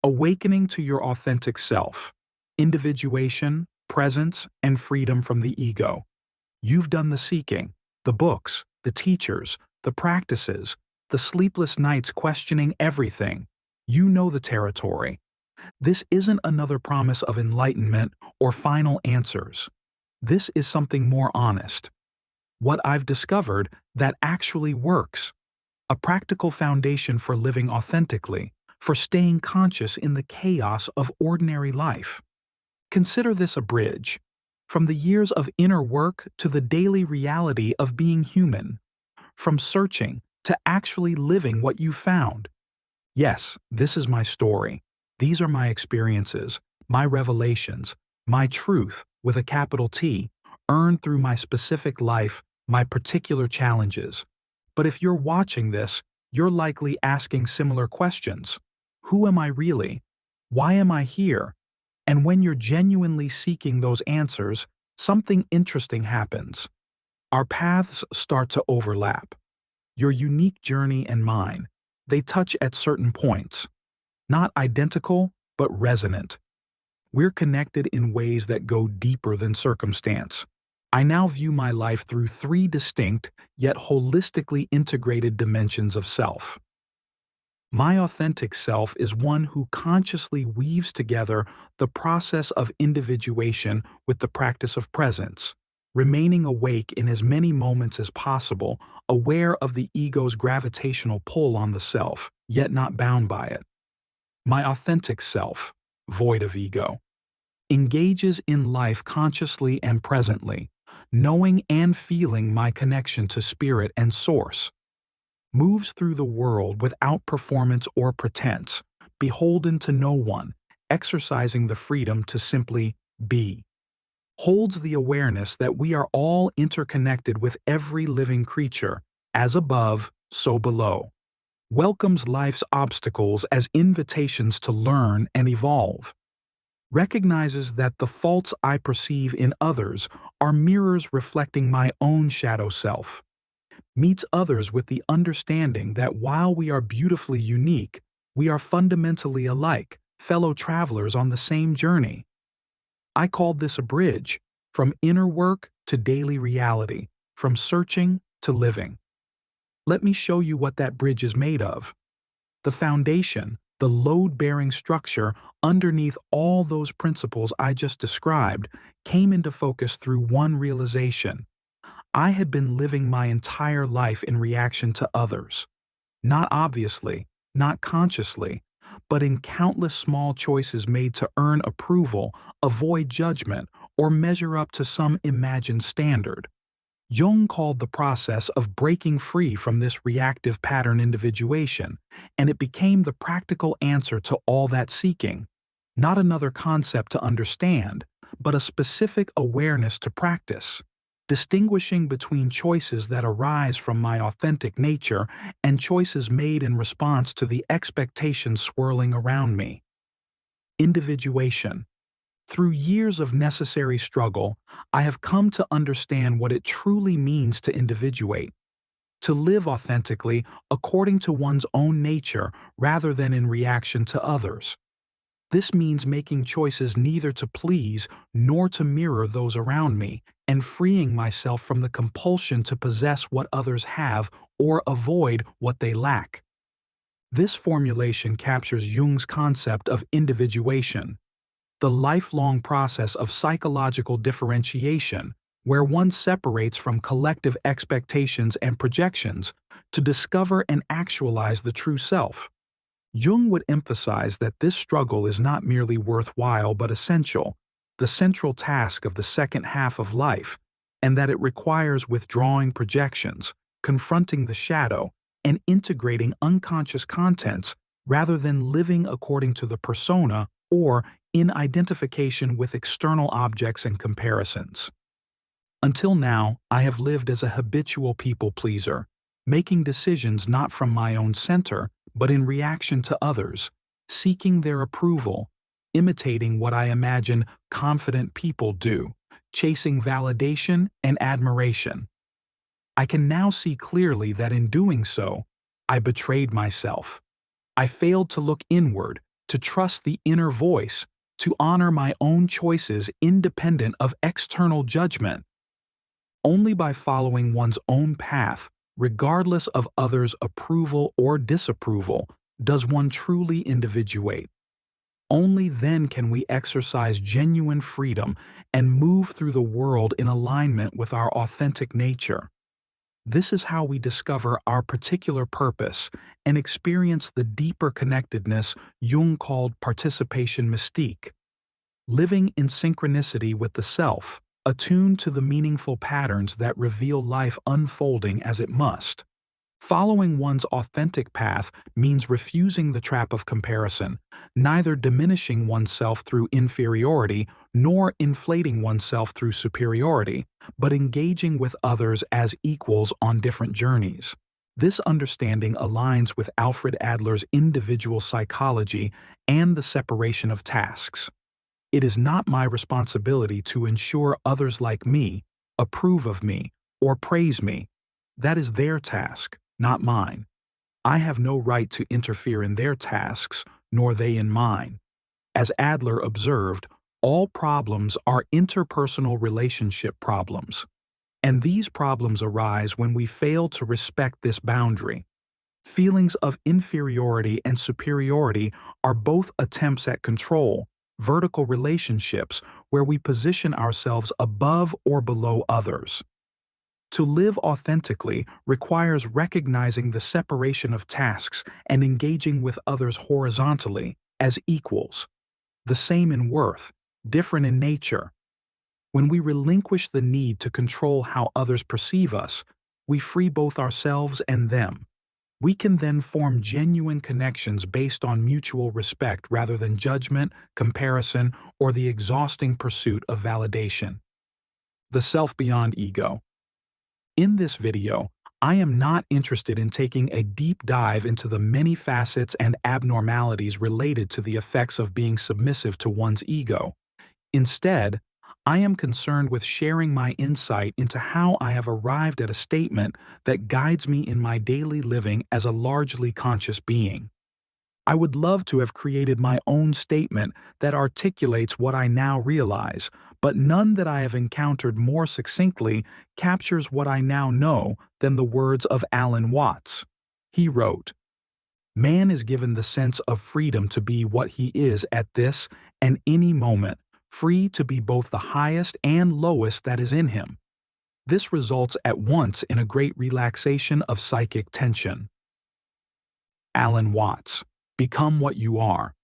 Awakening to your authentic self, individuation, presence, and freedom from the ego. You've done the seeking, the books, the teachers, the practices, the sleepless nights questioning everything. You know the territory. This isn't another promise of enlightenment or final answers. This is something more honest. What I've discovered that actually works. A practical foundation for living authentically, for staying conscious in the chaos of ordinary life. Consider this a bridge, from the years of inner work to the daily reality of being human, from searching to actually living what you found. Yes, this is my story. These are my experiences, my revelations, my truth with a capital T, earned through my specific life, my particular challenges. But if you're watching this, you're likely asking similar questions. Who am I really? Why am I here? And when you're genuinely seeking those answers, something interesting happens. Our paths start to overlap. Your unique journey and mine, they touch at certain points. Not identical, but resonant. We're connected in ways that go deeper than circumstance. I now view my life through three distinct, yet holistically integrated dimensions of self. My authentic self is one who consciously weaves together the process of individuation with the practice of presence, remaining awake in as many moments as possible, aware of the ego's gravitational pull on the self, yet not bound by it. My authentic self, void of ego, engages in life consciously and presently, knowing and feeling my connection to spirit and source, moves through the world without performance or pretense, beholden to no one, exercising the freedom to simply be, holds the awareness that we are all interconnected with every living creature, as above, so below, welcomes life's obstacles as invitations to learn and evolve, recognizes that the faults I perceive in others are mirrors reflecting my own shadow self, meets others with the understanding that while we are beautifully unique, we are fundamentally alike, fellow travelers on the same journey. I called this a bridge, from inner work to daily reality, from searching to living. Let me show you what that bridge is made of. The foundation, the load-bearing structure underneath all those principles I just described, came into focus through one realization. I had been living my entire life in reaction to others. Not obviously, not consciously, but in countless small choices made to earn approval, avoid judgment, or measure up to some imagined standard. Jung called the process of breaking free from this reactive pattern individuation, and it became the practical answer to all that seeking. Not another concept to understand, but a specific awareness to practice. Distinguishing between choices that arise from my authentic nature and choices made in response to the expectations swirling around me. Individuation. Through years of necessary struggle, I have come to understand what it truly means to individuate, to live authentically according to one's own nature rather than in reaction to others. This means making choices neither to please nor to mirror those around me, and freeing myself from the compulsion to possess what others have or avoid what they lack. This formulation captures Jung's concept of individuation, the lifelong process of psychological differentiation, where one separates from collective expectations and projections to discover and actualize the true self. Jung would emphasize that this struggle is not merely worthwhile but essential, the central task of the second half of life, and that it requires withdrawing projections, confronting the shadow, and integrating unconscious contents rather than living according to the persona or in identification with external objects and comparisons. Until now, I have lived as a habitual people pleaser, making decisions not from my own center, but in reaction to others, seeking their approval, imitating what I imagine confident people do, chasing validation and admiration. I can now see clearly that in doing so, I betrayed myself. I failed to look inward, to trust the inner voice, to honor my own choices independent of external judgment. Only by following one's own path, regardless of others' approval or disapproval, does one truly individuate. Only then can we exercise genuine freedom and move through the world in alignment with our authentic nature. This is how we discover our particular purpose and experience the deeper connectedness Jung called participation mystique. Living in synchronicity with the self, attuned to the meaningful patterns that reveal life unfolding as it must. Following one's authentic path means refusing the trap of comparison, neither diminishing oneself through inferiority nor inflating oneself through superiority, but engaging with others as equals on different journeys. This understanding aligns with Alfred Adler's individual psychology and the separation of tasks. It is not my responsibility to ensure others like me, approve of me, or praise me. That is their task, not mine. I have no right to interfere in their tasks, nor they in mine. As Adler observed, all problems are interpersonal relationship problems, and these problems arise when we fail to respect this boundary. Feelings of inferiority and superiority are both attempts at control, vertical relationships where we position ourselves above or below others. To live authentically requires recognizing the separation of tasks and engaging with others horizontally, as equals. The same in worth, different in nature. When we relinquish the need to control how others perceive us, we free both ourselves and them. We can then form genuine connections based on mutual respect rather than judgment, comparison, or the exhausting pursuit of validation. The self beyond ego. In this video, I am not interested in taking a deep dive into the many facets and abnormalities related to the effects of being submissive to one's ego. Instead, I am concerned with sharing my insight into how I have arrived at a statement that guides me in my daily living as a largely conscious being. I would love to have created my own statement that articulates what I now realize, but none that I have encountered more succinctly captures what I now know than the words of Alan Watts. He wrote, "Man is given the sense of freedom to be what he is at this and any moment, free to be both the highest and lowest that is in him. This results at once in a great relaxation of psychic tension." Alan Watts, Become What You Are.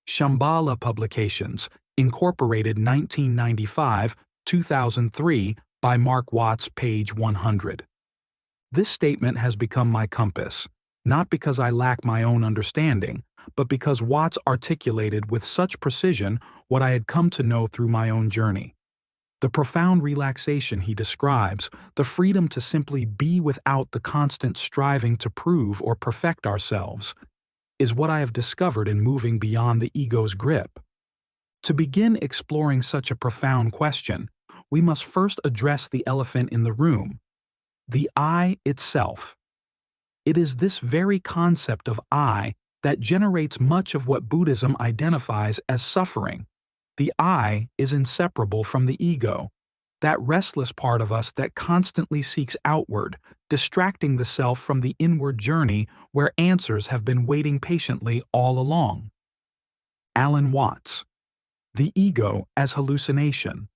Shambhala Publications, Incorporated 1995, 2003, by Mark Watts, page 100. This statement has become my compass, not because I lack my own understanding, but because Watts articulated with such precision what I had come to know through my own journey. The profound relaxation he describes, the freedom to simply be without the constant striving to prove or perfect ourselves, is what I have discovered in moving beyond the ego's grip. To begin exploring such a profound question, we must first address the elephant in the room, the I itself. It is this very concept of I that generates much of what Buddhism identifies as suffering. The I is inseparable from the ego, that restless part of us that constantly seeks outward, distracting the self from the inward journey where answers have been waiting patiently all along. Alan Watts. The ego as hallucination.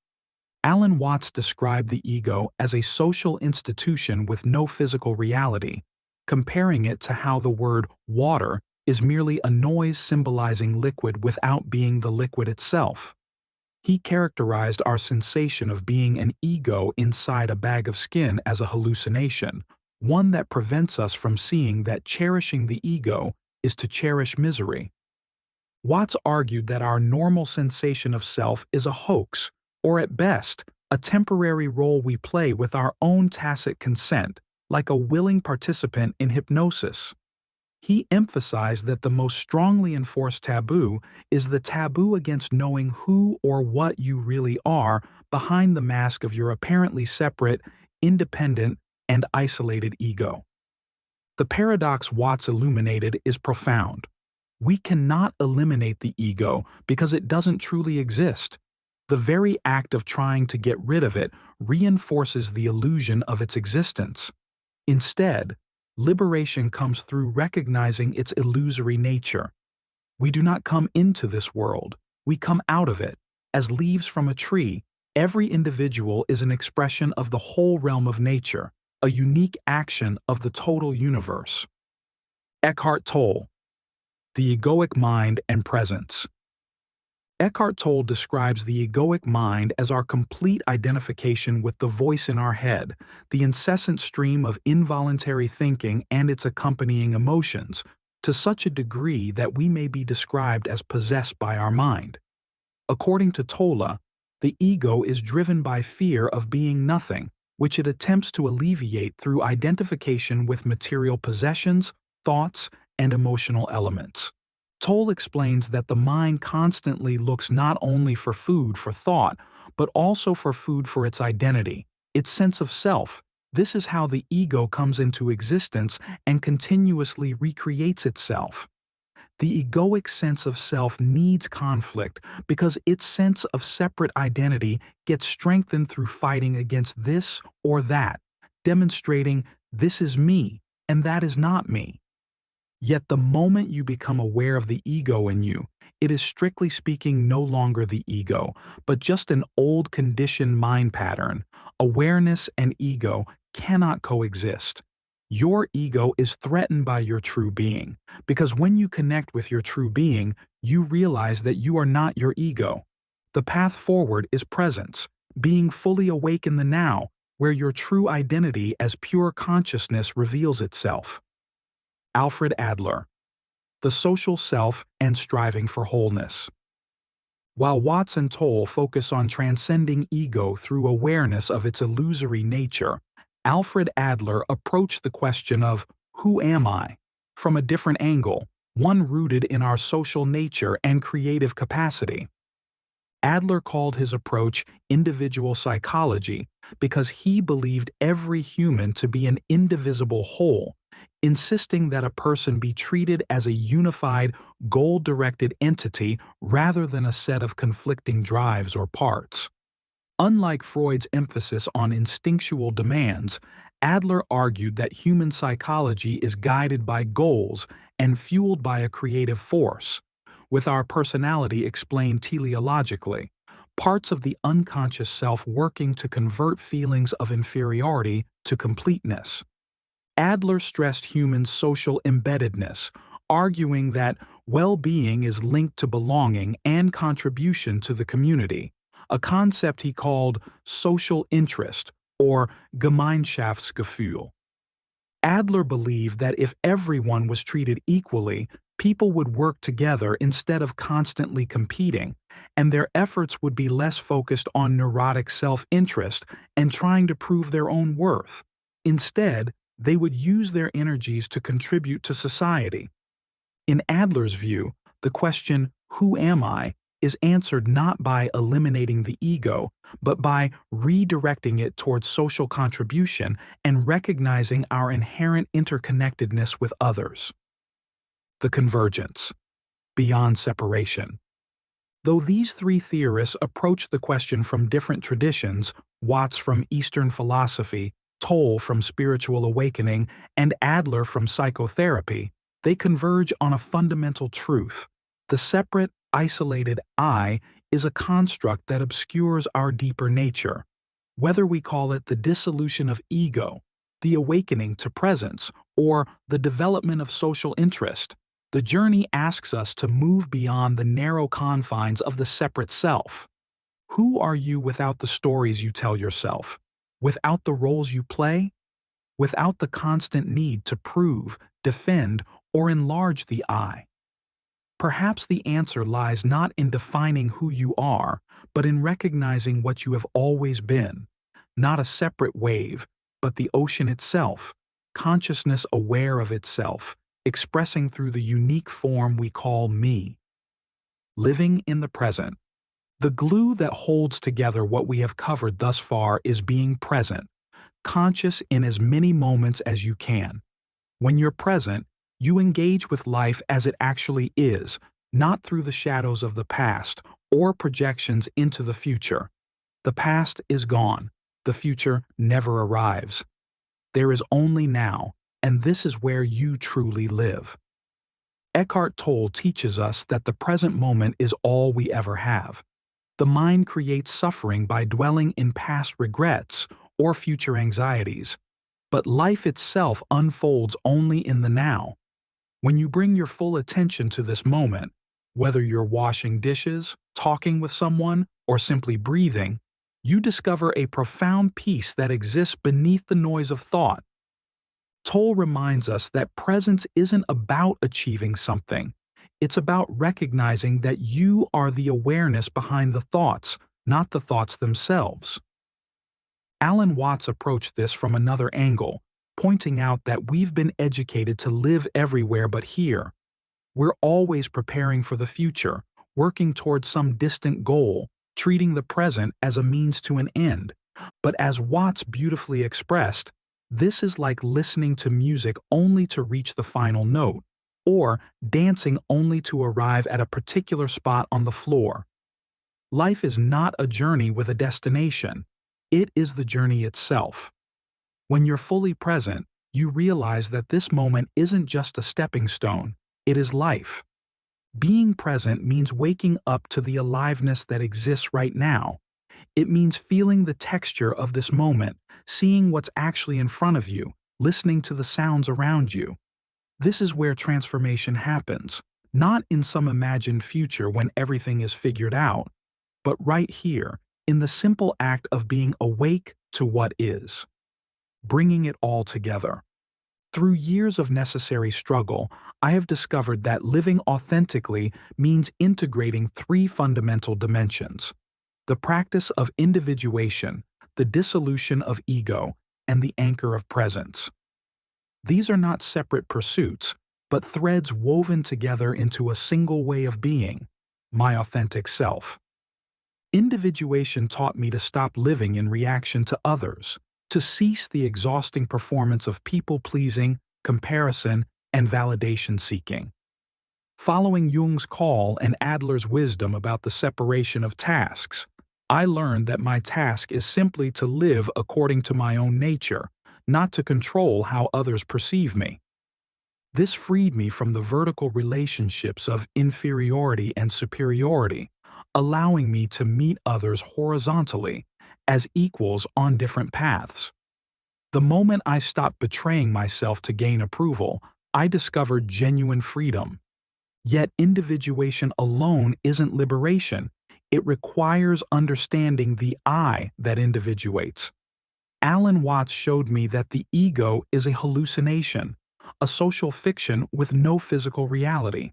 Alan Watts described the ego as a social institution with no physical reality, comparing it to how the word water is merely a noise symbolizing liquid without being the liquid itself. He characterized our sensation of being an ego inside a bag of skin as a hallucination, one that prevents us from seeing that cherishing the ego is to cherish misery. Watts argued that our normal sensation of self is a hoax, or at best, a temporary role we play with our own tacit consent, like a willing participant in hypnosis. He emphasized that the most strongly enforced taboo is the taboo against knowing who or what you really are behind the mask of your apparently separate, independent, and isolated ego. The paradox Watts illuminated is profound. We cannot eliminate the ego because it doesn't truly exist. The very act of trying to get rid of it reinforces the illusion of its existence. Instead, liberation comes through recognizing its illusory nature. We do not come into this world, we come out of it. As leaves from a tree, every individual is an expression of the whole realm of nature, a unique action of the total universe. Eckhart Tolle, The Egoic Mind and Presence. Eckhart Tolle describes the egoic mind as our complete identification with the voice in our head, the incessant stream of involuntary thinking and its accompanying emotions, to such a degree that we may be described as possessed by our mind. According to Tolle, the ego is driven by fear of being nothing, which it attempts to alleviate through identification with material possessions, thoughts, and emotional elements. Tolle explains that the mind constantly looks not only for food for thought, but also for food for its identity, its sense of self. This is how the ego comes into existence and continuously recreates itself. The egoic sense of self needs conflict because its sense of separate identity gets strengthened through fighting against this or that, demonstrating this is me and that is not me. Yet the moment you become aware of the ego in you, it is strictly speaking no longer the ego, but just an old conditioned mind pattern. Awareness and ego cannot coexist. Your ego is threatened by your true being, because when you connect with your true being, you realize that you are not your ego. The path forward is presence, being fully awake in the now, where your true identity as pure consciousness reveals itself. Alfred Adler, The Social Self and Striving for Wholeness. While Watts and Tolle focus on transcending ego through awareness of its illusory nature, Alfred Adler approached the question of, who am I? From a different angle, one rooted in our social nature and creative capacity. Adler called his approach individual psychology because he believed every human to be an indivisible whole, insisting that a person be treated as a unified, goal-directed entity rather than a set of conflicting drives or parts. Unlike Freud's emphasis on instinctual demands, Adler argued that human psychology is guided by goals and fueled by a creative force, with our personality explained teleologically, parts of the unconscious self working to convert feelings of inferiority to completeness. Adler stressed human social embeddedness, arguing that well-being is linked to belonging and contribution to the community, a concept he called social interest or Gemeinschaftsgefühl. Adler believed that if everyone was treated equally, people would work together instead of constantly competing, and their efforts would be less focused on neurotic self-interest and trying to prove their own worth. Instead, they would use their energies to contribute to society. In Adler's view, the question, who am I, is answered not by eliminating the ego, but by redirecting it towards social contribution and recognizing our inherent interconnectedness with others. The convergence, beyond separation. Though these three theorists approach the question from different traditions, Watts from Eastern philosophy, Tolle from spiritual awakening, and Adler from psychotherapy, they converge on a fundamental truth. The separate, isolated I is a construct that obscures our deeper nature. Whether we call it the dissolution of ego, the awakening to presence, or the development of social interest, the journey asks us to move beyond the narrow confines of the separate self. Who are you without the stories you tell yourself? Without the roles you play? Without the constant need to prove, defend, or enlarge the I? Perhaps the answer lies not in defining who you are, but in recognizing what you have always been, not a separate wave, but the ocean itself, consciousness aware of itself, expressing through the unique form we call me. Living in the present. The glue that holds together what we have covered thus far is being present, conscious in as many moments as you can. When you're present, You engage with life as it actually is, not through the shadows of the past or projections into the future. The past is gone. The future never arrives. There is only now, and this is where you truly live. Eckhart Tolle teaches us that the present moment is all we ever have. The mind creates suffering by dwelling in past regrets or future anxieties, but life itself unfolds only in the now. When you bring your full attention to this moment, whether you're washing dishes, talking with someone, or simply breathing, you discover a profound peace that exists beneath the noise of thought. Toll reminds us that presence isn't about achieving something. It's about recognizing that you are the awareness behind the thoughts, not the thoughts themselves. Alan Watts approached this from another angle, pointing out that we've been educated to live everywhere but here. We're always preparing for the future, working towards some distant goal, treating the present as a means to an end. But as Watts beautifully expressed, this is like listening to music only to reach the final note, or dancing only to arrive at a particular spot on the floor. Life is not a journey with a destination. It is the journey itself. When you're fully present, you realize that this moment isn't just a stepping stone, it is life. Being present means waking up to the aliveness that exists right now. It means feeling the texture of this moment, seeing what's actually in front of you, listening to the sounds around you. This is where transformation happens, not in some imagined future when everything is figured out, but right here, in the simple act of being awake to what is. Bringing it all together. Through years of necessary struggle, I have discovered that living authentically means integrating three fundamental dimensions: the practice of individuation, the dissolution of ego, and the anchor of presence. These are not separate pursuits, but threads woven together into a single way of being, my authentic self. Individuation taught me to stop living in reaction to others, to cease the exhausting performance of people-pleasing, comparison, and validation-seeking. Following Jung's call and Adler's wisdom about the separation of tasks, I learned that my task is simply to live according to my own nature, not to control how others perceive me. This freed me from the vertical relationships of inferiority and superiority, allowing me to meet others horizontally, as equals on different paths. The moment I stopped betraying myself to gain approval, I discovered genuine freedom. Yet individuation alone isn't liberation. It requires understanding the I that individuates. Alan Watts showed me that the ego is a hallucination, a social fiction with no physical reality.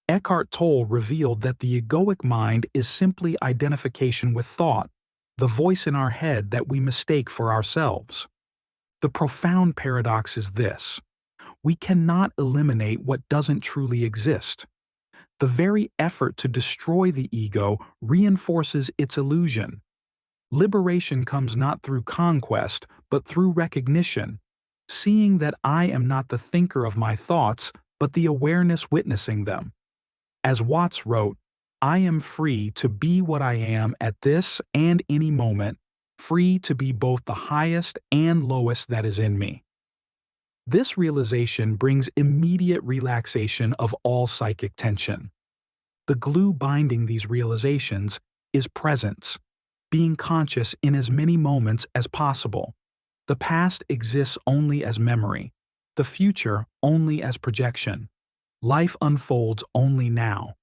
Eckhart Tolle revealed that the egoic mind is simply identification with thought, the voice in our head that we mistake for ourselves. The profound paradox is this: we cannot eliminate what doesn't truly exist. The very effort to destroy the ego reinforces its illusion. Liberation comes not through conquest, but through recognition, seeing that I am not the thinker of my thoughts, but the awareness witnessing them. As Watts wrote, I am free to be what I am at this and any moment, free to be both the highest and lowest that is in me. This realization brings immediate relaxation of all psychic tension. The glue binding these realizations is presence, being conscious in as many moments as possible. The past exists only as memory, the future only as projection. Life unfolds only now.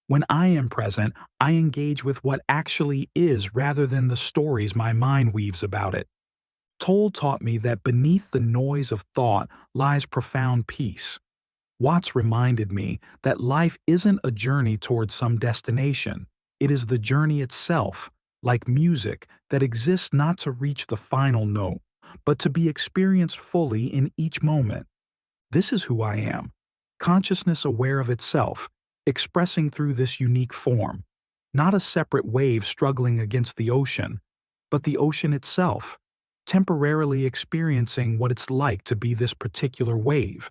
When I am present, I engage with what actually is rather than the stories my mind weaves about it. Toll taught me that beneath the noise of thought lies profound peace. Watts reminded me that life isn't a journey towards some destination. It is the journey itself, like music, that exists not to reach the final note, but to be experienced fully in each moment. This is who I am, consciousness aware of itself, expressing through this unique form, not a separate wave struggling against the ocean, but the ocean itself, temporarily experiencing what it's like to be this particular wave.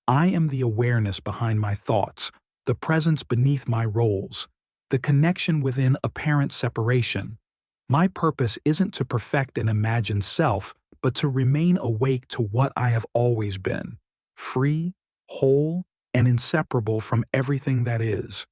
I am the awareness behind my thoughts, the presence beneath my roles, the connection within apparent separation. My purpose isn't to perfect an imagined self, but to remain awake to what I have always been, free, whole, and inseparable from everything that is.